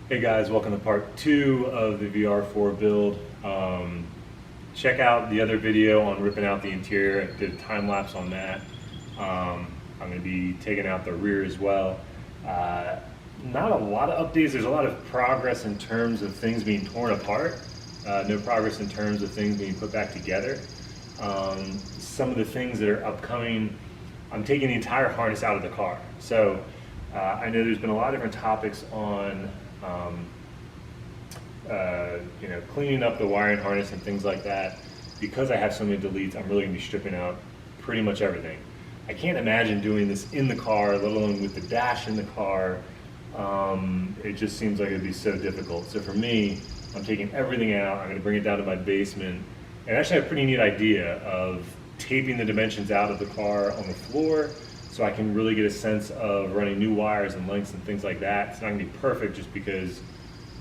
Hey guys, welcome to part 2 of the VR4 build. Check out the other video on ripping out the interior. I did a time lapse on that. I'm going to be taking out the rear as well. Not a lot of updates. There's a lot of progress in terms of things being torn apart. No progress in terms of things being put back together. Some of the things that are upcoming, I'm taking the entire harness out of the car. So I know there's been a lot of different topics on cleaning up the wiring harness and things like that. Because I have so many deletes, I'm really going to be stripping out pretty much everything. I can't imagine doing this in the car, let alone with the dash in the car. It just seems like it'd be so difficult. So for me, I'm taking everything out. I'm going to bring it down to my basement. And actually I have a pretty neat idea of taping the dimensions out of the car on the floor so I can really get a sense of running new wires and lengths and things like that. It's not going to be perfect just because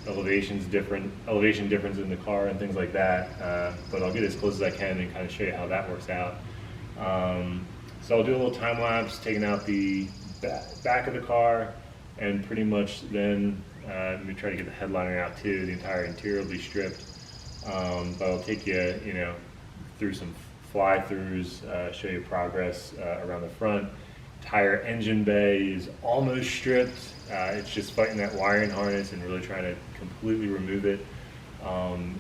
elevation difference in the car and things like that, but I'll get as close as I can and kind of show you how that works out. So I'll do a little time lapse taking out the back of the car, and pretty much then let me try to get the headliner out too. The entire interior will be stripped, but I'll take you through some fly-throughs, show you progress around the front. Entire engine bay is almost stripped. It's just fighting that wiring harness and really trying to completely remove it.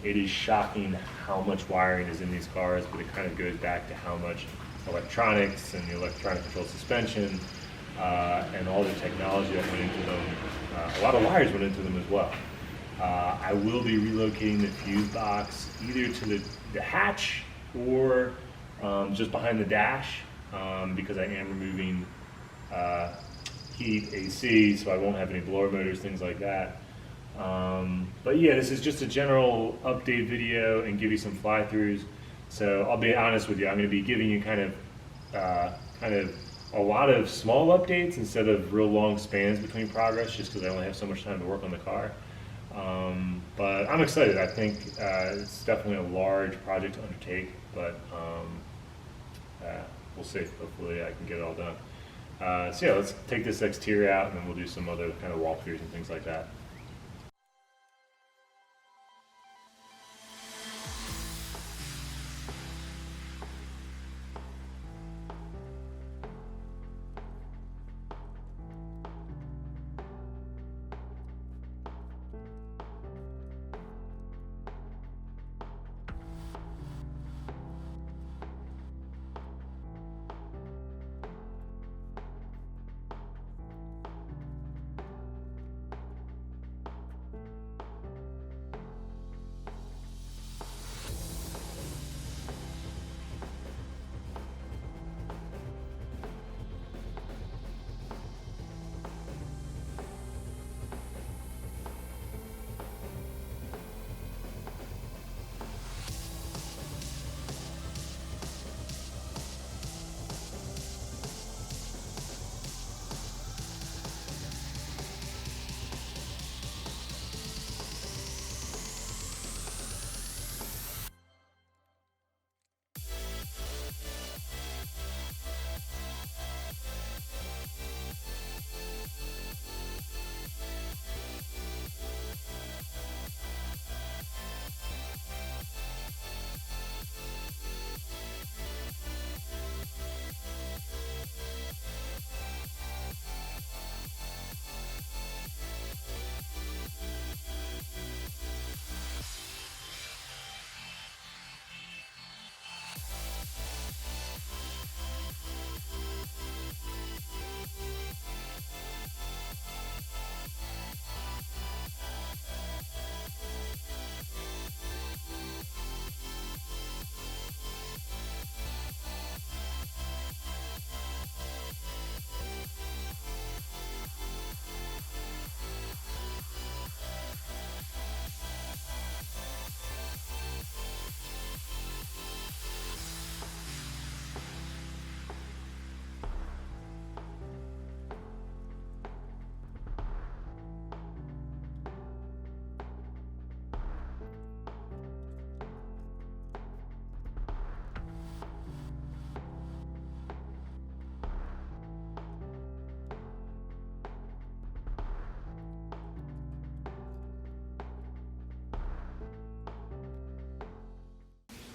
It is shocking how much wiring is in these cars, but it kind of goes back to how much electronics and the electronic control suspension and all the technology that went into them. A lot of wires went into them as well. I will be relocating the fuse box either to the hatch or just behind the dash, because I am removing heat, AC, so I won't have any blower motors, things like that. But yeah, this is just a general update video and give you some fly-throughs. So I'll be honest with you, I'm going to be giving you kind of a lot of small updates instead of real long spans between progress, just because I only have so much time to work on the car. But I'm excited. I think it's definitely a large project to undertake, but we'll see. Hopefully I can get it all done. So yeah, let's take this exterior out and then we'll do some other kind of walkthroughs and things like that.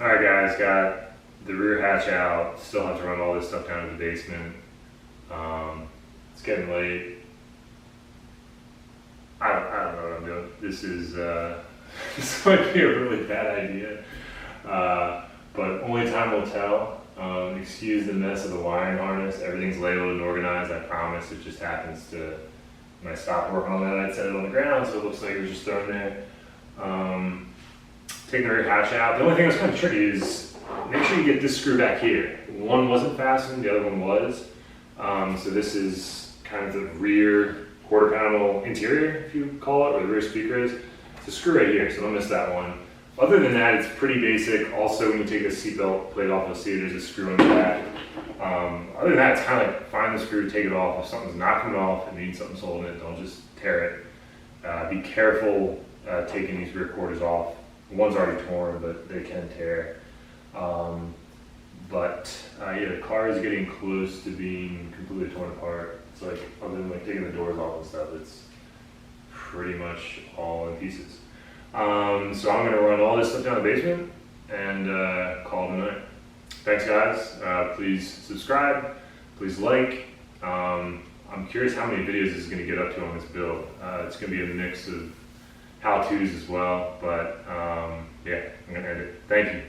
All right, guys, got the rear hatch out. Still have to run all this stuff down to the basement. It's getting late. I don't know what I'm doing. This is this might be a really bad idea, but only time will tell. Excuse the mess of the wiring harness. Everything's labeled and organized. I promise. It just happens to, when I stopped working on that, I'd set it on the ground, so it looks like it was just thrown there. Take the rear hatch out. The only thing that's kind of tricky is make sure you get this screw back here. One wasn't fastened, the other one was. So this is kind of the rear quarter panel interior, if you call it, where the rear speaker is. It's a screw right here, so don't miss that one. Other than that, it's pretty basic. Also, when you take the seatbelt plate off, you'll see there's a screw in the back. Other than that, it's kind of like find the screw, take it off. If something's not coming off, it means something's holding it. Don't just tear it. Be careful taking these rear quarters off. One's already torn, but they can tear. Yeah, the car is getting close to being completely torn apart. It's like, other than like taking the doors off and stuff, it's pretty much all in pieces. So I'm gonna run all this stuff down the basement and call it a night. Thanks, guys. Please subscribe. Please like. I'm curious how many videos this is gonna get up to on this build. It's gonna be a mix of how-tos as well, but yeah, I'm gonna end it. Thank you.